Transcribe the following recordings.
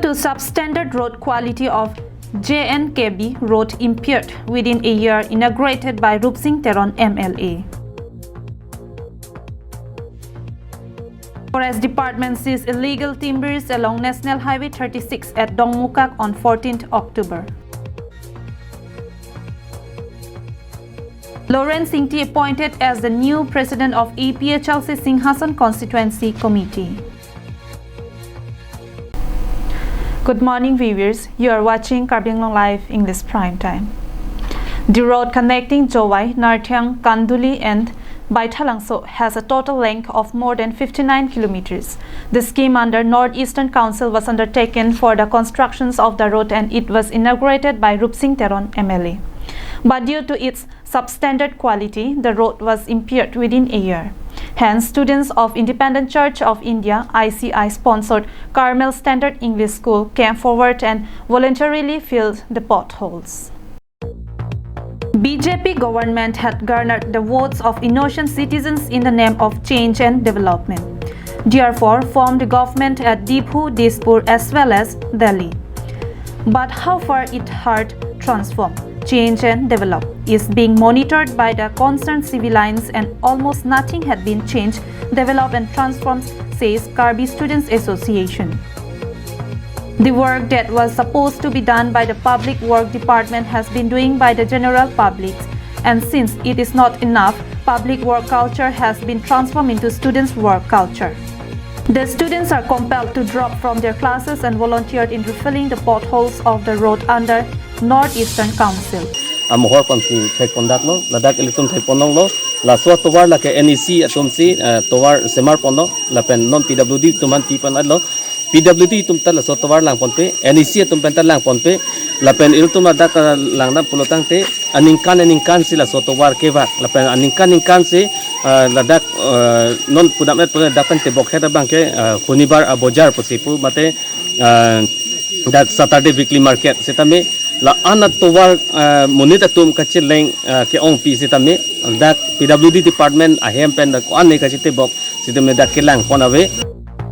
to substandard road quality of JNKB road impaired within a year inaugurated by Rup Singh Theron MLA. Forest Department seized illegal timbers along National Highway 36 at Dongmukak on 14th October. Lawrence Singti appointed as the new president of APHLC Singhasan Constituency Committee. Good morning viewers, you are watching KAL Live English Prime Time. The road connecting Jowai, Narthiang, Kanduli and Baithalangso has a total length of more than 59 kilometers. The scheme under Northeastern Council was undertaken for the constructions of the road and it was inaugurated by Rup Singh Theron MLA. But due to its substandard quality, the road was impaired within a year. Hence, students of Independent Church of India ICI-sponsored KAL Standard English School came forward and voluntarily filled the potholes. BJP government had garnered the votes of innocent citizens in the name of change and development. Therefore, formed the government at Diphu, Dispur as well as Delhi. But how far it had transformed, change and develop is being monitored by the concerned civilians and almost nothing had been changed, developed and transformed, says Karbi Students Association. The work that was supposed to be done by the Public Work Department has been doing by the general public, and since it is not enough, public work culture has been transformed into students' work culture. The students are compelled to drop from their classes and volunteered in refilling the potholes of the road under Northeastern Council. Amhor konti thekpondak lo ladak elitum thekponong lo la so towar la ke NEC atomsi towar semar pono la pen non PWD tuman tipan adlo PWD tum tal so towar lang ponte NEC tum pental lang ponte la pen iltum ladak lang na pulotang te aningkan sila so towar keva la pen aningkan se ladak non pudamet pun dapen te bokhet bang ke khunibar abojar posipu mate that Saturday weekly market setame la anat towar monita tum kachil leng ke ong pi setame that PWD department ahem pen ko ane kachite bok setame da kelang ponawe.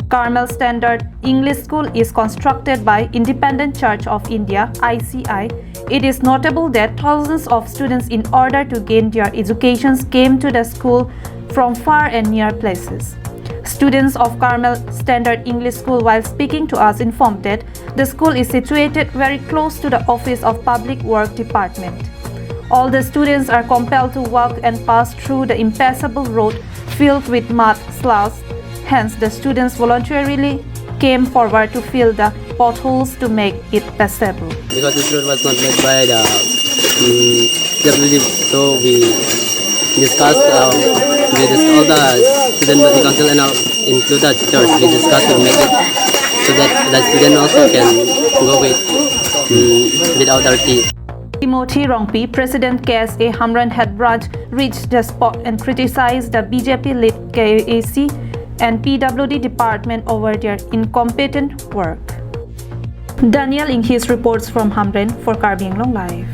KAL Standard English School is constructed by Independent Church of India ICI. It is notable that thousands of students in order to gain their educations came to the school from far and near places. Students of KAL Standard English School, while speaking to us, informed that the school is situated very close to the office of Public Work Department. All the students are compelled to walk and pass through the impassable road filled with mud sloughs. Hence, the students voluntarily came forward to fill the potholes to make it passable. Because this road was not made by the WD, so we discussed all the student body council and include the church. We discussed to make it so that the student also can go without dirty. Timothy Rongpi, President KSA Hamran Headbranch, reached the spot and criticized the BJP-led KAC and PWD department over their incompetent work. Daniel in his reports from Hamren for KAL Live.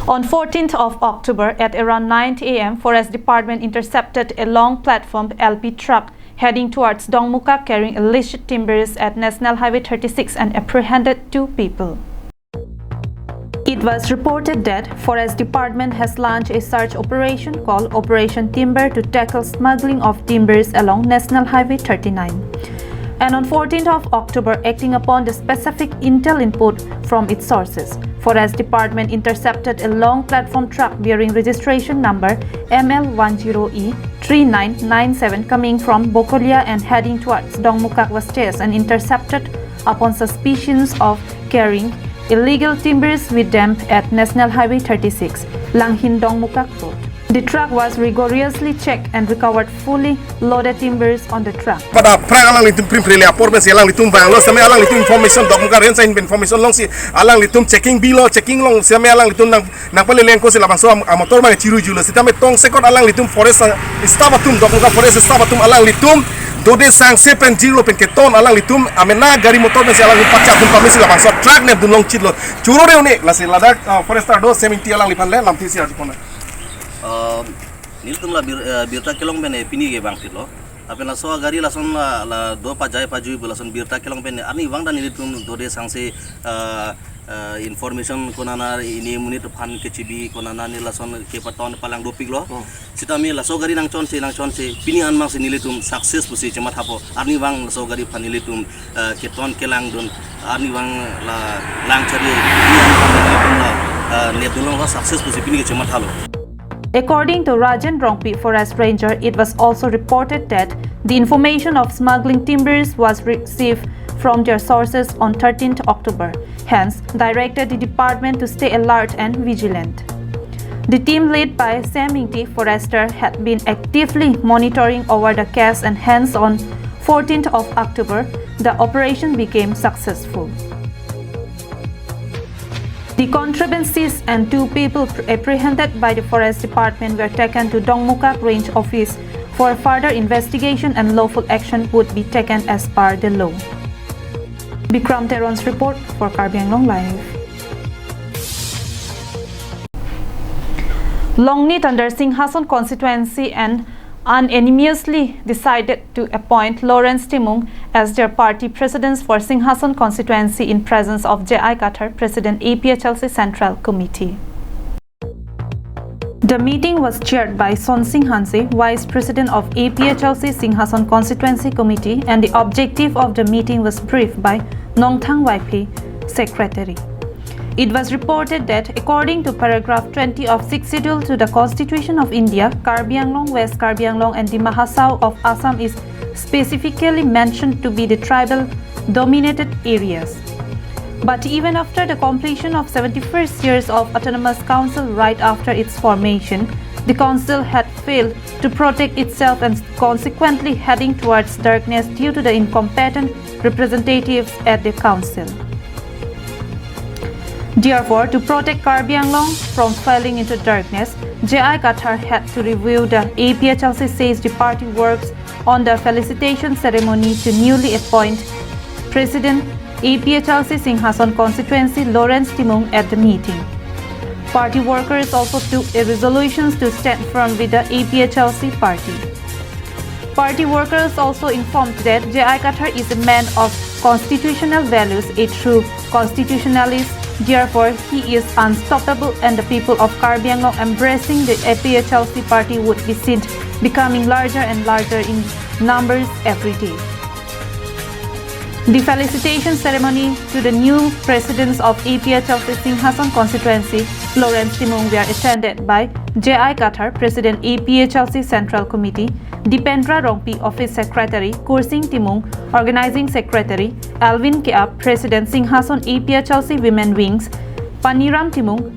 On 14th of October at around 9 a.m., Forest Department intercepted a long platform LP truck heading towards Dongmukak carrying illicit timbers at National Highway 36 and apprehended 2 people. It was reported that Forest Department has launched a search operation called Operation Timber to tackle smuggling of timbers along National Highway 39. And on 14th of October, acting upon the specific intel input from its sources, Forest Department intercepted a long platform truck bearing registration number ML10E3997 coming from Bokolia and heading towards Dongmukak was chased and intercepted upon suspicions of carrying illegal timbers with them at National Highway 36, Langhin Dongmukak Road. The truck was rigorously checked and recovered fully loaded timbers on the truck. Pada prang alang litum prim prelia porben si alang litum bang lo same alang litum information Dongmukak ren sain information long si alang litum checking bilo checking long same alang litum nang pale lengko si labang so motor mang ciru julo si tame tong sekot alang litum forest staff atum Dongmukak forest staff atum alang litum dode sang 7-0 pen keton alang litum amena gari motor men si alang pacha tum pamisi labang so truck ne dun long chitlo churo re une la si ladak forester do 70 alang lipan le lam tisi arjipona niltum la birta kelong bene pini ge bang tilo Apen la so gari la son la do pa jai pa jui bula son birta kelong pen ani wang dan ilitum do de sangse information konana ini munit phan ke chibi konana ni la son ke paton palang do piglo sita mi la so gari nang chon se pini an mang se nilitum success pusi chemat hapo ani wang la so gari phan nilitum ke ton kelang don ani wang la lang chari ni an success pusi pini ke chemat halo. According to Rajan Rongpi, forest ranger, it was also reported that the information of smuggling timbers was received from their sources on 13th October, hence directed the department to stay alert and vigilant. The team led by Sam Ingti, forester, had been actively monitoring over the case and hence on 14th of October, the operation became successful. The contraband seized and 2 people apprehended by the Forest Department were taken to Dongmukak Range Office for further investigation and lawful action would be taken as per the law. Bikram Teron's report for KAL English Live. Longnit under Singhason constituency and unanimously decided to appoint Lawrence Timung as their party president for Singhason constituency in presence of J.I. Qatar, President APHLC Central Committee. The meeting was chaired by Son Singh Hanse, Vice President of APHLC Singhason Constituency Committee, and the objective of the meeting was briefed by Nongthang YP, Secretary. It was reported that according to paragraph 20 of 6th schedule to the Constitution of India, Karbi Anglong, West Karbi Anglong and the Mahasau of Assam is specifically mentioned to be the tribal dominated areas. But even after the completion of 71st years of Autonomous Council right after its formation, the council had failed to protect itself and consequently heading towards darkness due to the incompetent representatives at the council. Therefore, to protect Karbi Anglong from falling into darkness, J.I. Qatar had to review the APHLC says the party works on the felicitation ceremony to newly appoint President APHLC Singhason constituency Lawrence Timung at the meeting. Party workers also took resolutions to stand firm with the APHLC party. Party workers also informed that J.I. Qatar is a man of constitutional values, a true constitutionalist. Therefore, he is unstoppable and the people of Karbi Anglong embracing the APHLC party would be seen becoming larger and larger in numbers every day. The felicitation ceremony to the new presidents of APHLC Singhason constituency, Lawrence Timung, were attended by J.I. Qatar, President APHLC Central Committee, Dipendra Rongpi, Office Secretary, Kursing Timung, Organizing Secretary, Alvin Keap, President Singhason APHLC Women Wings, Paniram Timung,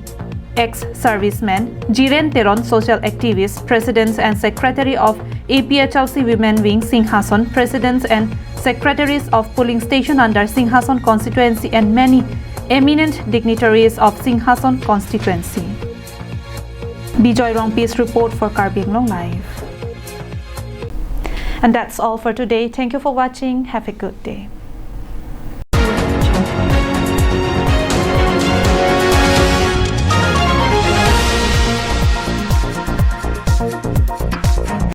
ex-serviceman, Jiren Teron, social activist, Presidents and Secretary of APHLC Women Wing, Singhason, Presidents and Secretaries of Polling Station under Singhason constituency and many eminent dignitaries of Singhason constituency. Bijoy Rongpi's report for KAL English Live. And that's all for today. Thank you for watching. Have a good day.